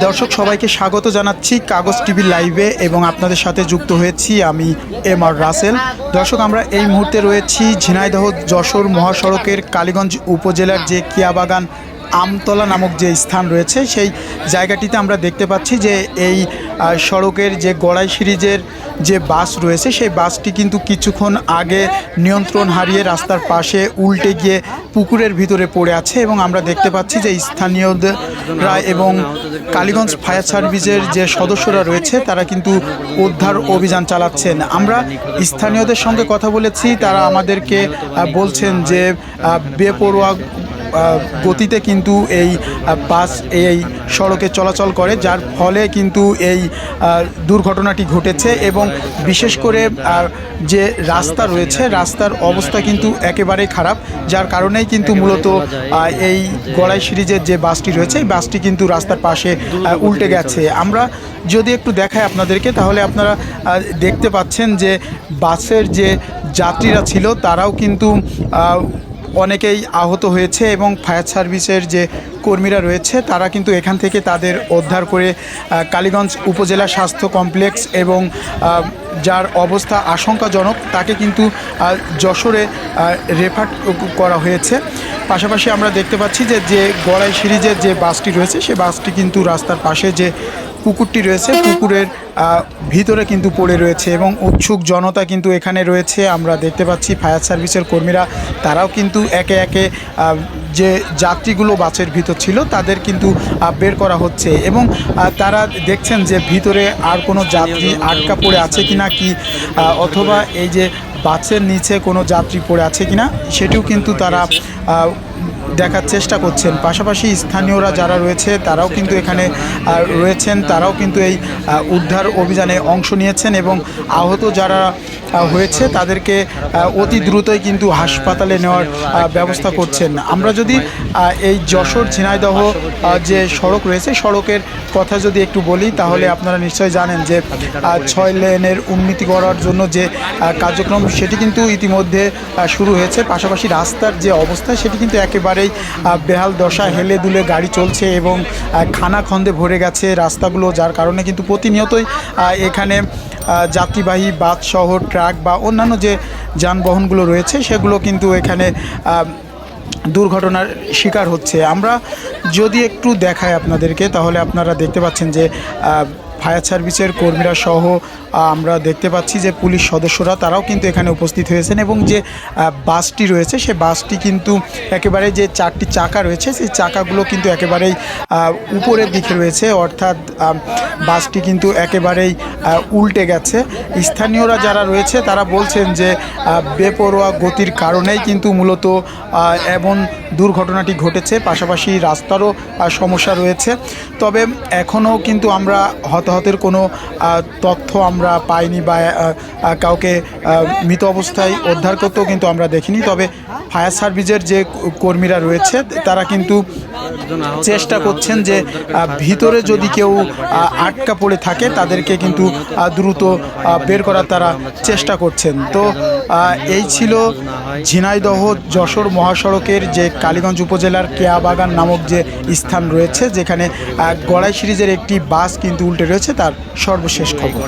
দর্শক সবাইকে স্বাগত জানাচ্ছি কাগজ টিভি লাইভে এবং আপনাদের সাথে যুক্ত হয়েছি আমি এম.আর. রাসেল। দর্শক আমরা এই মুহূর্তে রয়েছি ঝিনাইদহ যশোর মহাসড়কের কালীগঞ্জ উপজেলার যে কিয়াবাগান আমতলা নামক যে স্থান রয়েছে সেই জায়গাটিতে আমরা দেখতে পাচ্ছি যে এই সড়কের যে গড়াই সিরিজের যে বাস রয়েছে সেই বাসটি কিন্তু কিছুক্ষণ আগে নিয়ন্ত্রণ হারিয়ে রাস্তার পাশে উল্টে গিয়ে পুকুরের ভিতরে পড়ে আছে এবং আমরা দেখতে পাচ্ছি যে স্থানীয়রা এবং কালীগঞ্জ ফায়ার সার্ভিসের যে সদস্যরা রয়েছে তারা কিন্তু উদ্ধার অভিযান চালাচ্ছেন। আমরা স্থানীয়দের সঙ্গে কথা বলেছি, তারা আমাদেরকে বলছেন যে বেপরোয়া গতিতে কিন্তু এই বাস এই সড়কে চলাচল করে, যার ফলে কিন্তু এই দুর্ঘটনাটি ঘটেছে এবং বিশেষ করে যে রাস্তা রয়েছে রাস্তার অবস্থা কিন্তু একেবারেই খারাপ, যার কারণেই কিন্তু মূলত এই গড়াই সিরিজের যে বাসটি রয়েছে এই বাসটি কিন্তু রাস্তার পাশে উল্টে গেছে। আমরা যদি একটু দেখাই আপনাদেরকে তাহলে আপনারা দেখতে পাচ্ছেন যে বাসের যে যাত্রীরা ছিল তারাও কিন্তু অনেকেই আহত হয়েছে এবং ফায়ার সার্ভিসের যে কর্মীরা রয়েছে তারা কিন্তু এখান থেকে তাদের উদ্ধার করে কালীগঞ্জ উপজেলা স্বাস্থ্য কমপ্লেক্স এবং যার অবস্থা আশঙ্কাজনক তাকে কিন্তু যশোরে রেফার করা হয়েছে। পাশাপাশি আমরা দেখতে পাচ্ছি যে গড়াই সিরিজের যে বাসটি রয়েছে সেই বাসটি কিন্তু রাস্তার পাশে যে পুকুরটি রয়েছে পুকুরের ভিতরে কিন্তু পড়ে রয়েছে এবং উৎসুক জনতা কিন্তু এখানে রয়েছে। আমরা দেখতে পাচ্ছি ফায়ার সার্ভিসের কর্মীরা তারাও কিন্তু একে একে যে যাত্রীগুলো বাসের ভিতর ছিল তাদের কিন্তু বের করা হচ্ছে এবং তারা দেখছেন যে ভিতরে আর কোনো যাত্রী আটকা পড়ে আছে কিনা কি অথবা এই যে বাসের নিচে কোনো যাত্রী পড়ে আছে কিনা সেটিও কিন্তু তারা দেখার চেষ্টা করছেন। পাশাপাশি স্থানীয়রা যারা রয়েছে তারাও কিন্তু এখানে রয়েছেন, তারাও কিন্তু এই উদ্ধার অভিযানে অংশ নিয়েছেন এবং আহত যারা হয়েছে তাদেরকে অতি দ্রুতই কিন্তু হাসপাতালে নেওয়ার ব্যবস্থা করছেন। আমরা যদি এই যশোর ঝিনাইদহ যে সড়ক রয়েছে সড়কের কথা যদি একটু বলি তাহলে আপনারা নিশ্চয়ই জানেন যে 6 লেনের উন্নতি করার জন্য যে কার্যক্রম সেটি কিন্তু ইতিমধ্যে শুরু হয়েছে। পাশাপাশি রাস্তার যে অবস্থা সেটি কিন্তু একেবারেই বেহাল দশা, হেলে দুলে গাড়ি চলছে এবং খানাখন্দে ভরে গেছে রাস্তাগুলো, যার কারণে কিন্তু প্রতিনিয়তই এখানে যাত্রীবাহী বাস সহ ট্রাক বা অন্যান্য যে যানবাহনগুলো রয়েছে সেগুলো কিন্তু এখানে দুর্ঘটনার শিকার হচ্ছে। আমরা যদি একটু দেখাই আপনাদেরকে তাহলে আপনারা দেখতে পাচ্ছেন যে ফায়ার সার্ভিসের কর্মীরা সহ আমরা দেখতে পাচ্ছি যে পুলিশ সদস্যরা তারাও কিন্তু এখানে উপস্থিত হয়েছেন এবং যে বাসটি রয়েছে সে বাসটি কিন্তু একেবারে যে 4টি চাকা রয়েছে সেই চাকাগুলো কিন্তু একেবারেই উপরের দিকে রয়েছে, অর্থাৎ বাসটি কিন্তু একেবারেই উল্টে গেছে। স্থানীয়রা যারা রয়েছে তারা বলছেন যে বেপরোয়া গতির কারণেই কিন্তু মূলত এমন দুর্ঘটনাটি ঘটেছে। পাশাপাশি রাস্তারও সমস্যা রয়েছে, তবে এখনও কিন্তু আমরা হতাহতের কোনো তথ্য আমরা পাইনি বা কাউকে মৃত অবস্থায় উদ্ধার করতেও কিন্তু আমরা দেখিনি। তবে ফায়ার সার্ভিসের যে কর্মীরা রয়েছে তারা কিন্তু চেষ্টা করছেন যে ভিতরে যদি কেউ আটকা পড়ে থাকে তাদেরকে কিন্তু দ্রুত বের করার তারা চেষ্টা করছেন। তো এই ছিল ঝিনাইদহ যশোর মহাসড়কের যে কালীগঞ্জ উপজেলার কেয়াবাগান নামক যে স্থান রয়েছে যেখানে গড়াই সিরিজের একটি বাস কিন্তু উল্টে রয়েছে তার সর্বশেষ খবর।